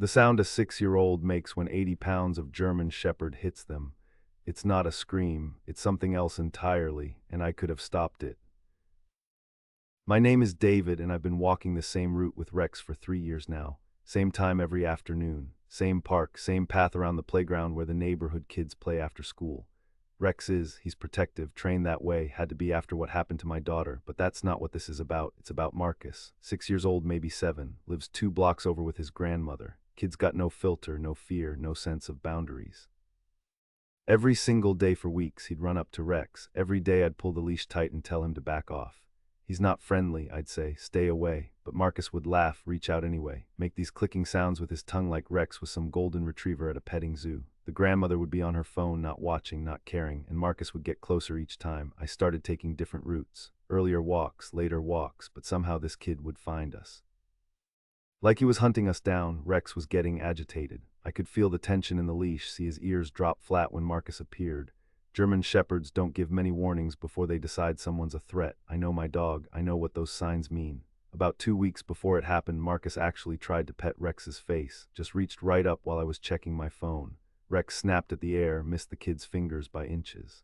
The sound a 6-year-old makes when 80 pounds of German Shepherd hits them. It's not a scream, it's something else entirely, and I could have stopped it. My name is David, and I've been walking the same route with Rex for 3 years now. Same time every afternoon, same park, same path around the playground where the neighborhood kids play after school. He's protective, trained that way, had to be after what happened to my daughter, but that's not what this is about. It's about Marcus. 6 years old, maybe 7, lives 2 blocks over with his grandmother. Kid's got no filter, no fear, no sense of boundaries. Every single day for weeks, he'd run up to Rex. Every day I'd pull the leash tight and tell him to back off. He's not friendly, I'd say, stay away, but Marcus would laugh, reach out anyway, make these clicking sounds with his tongue like Rex was some golden retriever at a petting zoo. The grandmother would be on her phone, not watching, not caring, and Marcus would get closer each time. I started taking different routes, earlier walks, later walks, but somehow this kid would find us. Like he was hunting us down, Rex was getting agitated. I could feel the tension in the leash, see his ears drop flat when Marcus appeared. German Shepherds don't give many warnings before they decide someone's a threat. I know my dog, I know what those signs mean. About 2 weeks before it happened, Marcus actually tried to pet Rex's face, just reached right up while I was checking my phone. Rex snapped at the air, missed the kid's fingers by inches.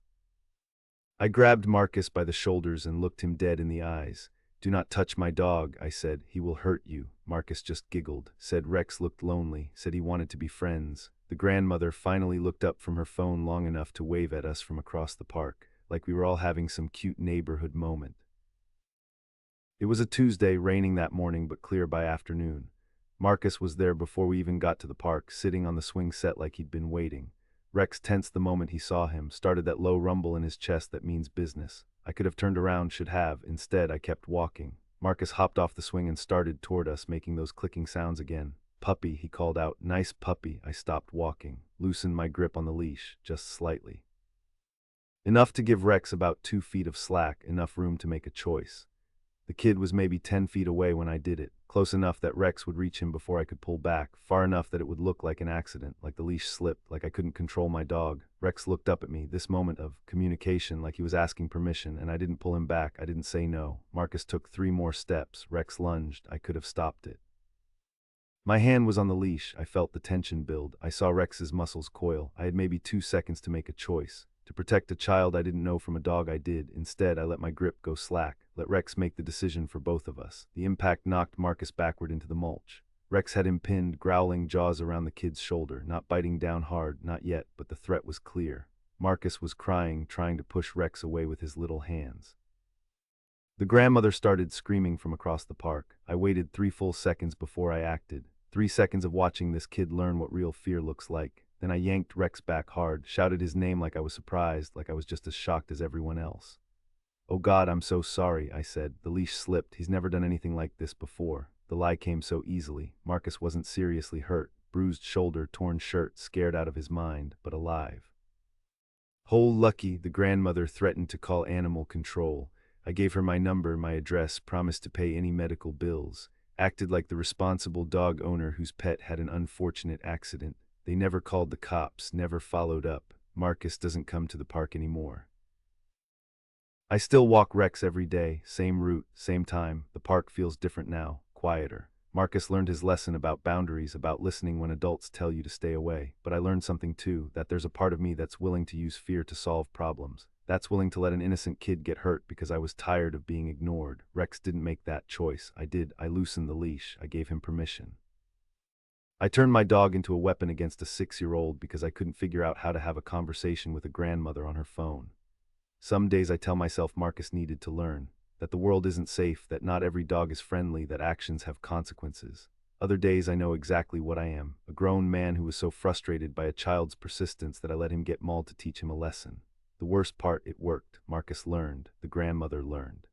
I grabbed Marcus by the shoulders and looked him dead in the eyes. "Do not touch my dog," I said. "He will hurt you." Marcus just giggled, said Rex looked lonely, said he wanted to be friends. The grandmother finally looked up from her phone long enough to wave at us from across the park, like we were all having some cute neighborhood moment. It was a Tuesday, raining that morning but clear by afternoon. Marcus was there before we even got to the park, sitting on the swing set like he'd been waiting. Rex tensed the moment he saw him, started that low rumble in his chest that means business. I could have turned around, should have. Instead, I kept walking. Marcus hopped off the swing and started toward us, making those clicking sounds again. "Puppy," he called out. "Nice puppy." I stopped walking, loosened my grip on the leash, just slightly. Enough to give Rex about 2 feet of slack, enough room to make a choice. The kid was maybe 10 feet away when I did it, close enough that Rex would reach him before I could pull back, far enough that it would look like an accident, like the leash slipped, like I couldn't control my dog. Rex looked up at me, this moment of communication, like he was asking permission, and I didn't pull him back, I didn't say no. Marcus took 3 more steps, Rex lunged, I could have stopped it. My hand was on the leash, I felt the tension build, I saw Rex's muscles coil. I had maybe 2 seconds to make a choice. To protect a child I didn't know from a dog I did. Instead, I let my grip go slack, let Rex make the decision for both of us. The impact knocked Marcus backward into the mulch. Rex had him pinned, growling, jaws around the kid's shoulder, not biting down hard, not yet, but the threat was clear. Marcus was crying, trying to push Rex away with his little hands. The grandmother started screaming from across the park. I waited 3 full seconds before I acted. 3 seconds of watching this kid learn what real fear looks like. Then I yanked Rex back hard, shouted his name like I was surprised, like I was just as shocked as everyone else. "Oh God, I'm so sorry," I said. The leash slipped. He's never done anything like this before. The lie came so easily. Marcus wasn't seriously hurt. Bruised shoulder, torn shirt, scared out of his mind, but alive. "Oh, lucky," the grandmother threatened to call animal control. I gave her my number, my address, promised to pay any medical bills. Acted like the responsible dog owner whose pet had an unfortunate accident. They never called the cops, never followed up. Marcus doesn't come to the park anymore. I still walk Rex every day, same route, same time. The park feels different now, quieter. Marcus learned his lesson about boundaries, about listening when adults tell you to stay away. But I learned something too, that there's a part of me that's willing to use fear to solve problems. That's willing to let an innocent kid get hurt because I was tired of being ignored. Rex didn't make that choice. I did. I loosened the leash. I gave him permission. I turned my dog into a weapon against a 6-year-old because I couldn't figure out how to have a conversation with a grandmother on her phone. Some days I tell myself Marcus needed to learn that the world isn't safe, that not every dog is friendly, that actions have consequences. Other days I know exactly what I am, a grown man who was so frustrated by a child's persistence that I let him get mauled to teach him a lesson. The worst part, it worked. Marcus learned. The grandmother learned.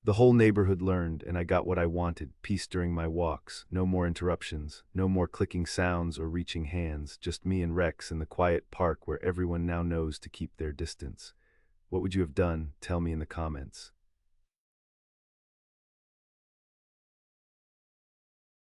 The whole neighborhood learned, and I got what I wanted, peace during my walks, no more interruptions, no more clicking sounds or reaching hands, just me and Rex in the quiet park where everyone now knows to keep their distance. What would you have done? Tell me in the comments.